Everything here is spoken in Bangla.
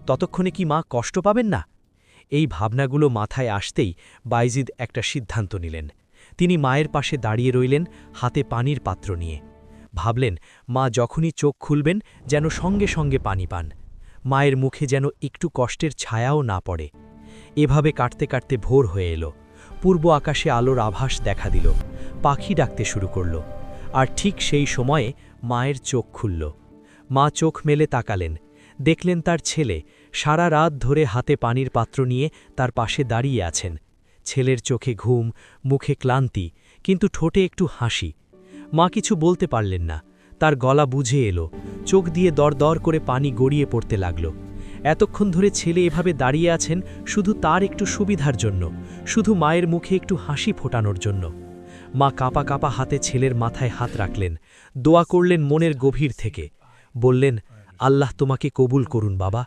ততক্ষণে কি মা কষ্ট পাবেন না? এই ভাবনাগুলো মাথায় আসতেই বাইজিদ একটা সিদ্ধান্ত নিলেন। তিনি মায়ের পাশে দাঁড়িয়ে রইলেন, হাতে পানির পাত্র নিয়ে। ভাবলেন, মা যখনই চোখ খুলবেন যেন সঙ্গে সঙ্গে পানি পান, মায়ের মুখে যেন একটু কষ্টের ছায়াও না পড়ে। এভাবে কাটতে কাটতে ভোর হয়ে এলো। পূর্ব আকাশে আলোর আভাস দেখা দিল, পাখি ডাকতে শুরু করল। আর ঠিক সেই সময়ে মায়ের চোখ খুলল। মা চোখ মেলে তাকালেন, দেখলেন তার ছেলে সারা রাত ধরে হাতে পানির পাত্র নিয়ে তার পাশে দাঁড়িয়ে আছেন। ছেলের চোখে ঘুম, মুখে ক্লান্তি, কিন্তু ঠোঁটে একটু হাসি। মা কিছু বলতে পারলেন না, তার গলা বুঝে এলো, চোখ দিয়ে দরদর করে পানি গড়িয়ে পড়তে লাগল। এতক্ষণ ধরে ছেলে এভাবে দাঁড়িয়ে আছেন শুধু তার একটু সুবিধার জন্য, শুধু মায়ের মুখে একটু হাসি ফোটানোর জন্য। মা কাঁপা কাঁপা হাতে ছেলের মাথায় হাত রাখলেন, দোয়া করলেন মনের গভীর থেকে। বললেন, আল্লাহ তোমাকে কবুল করুন বাবা,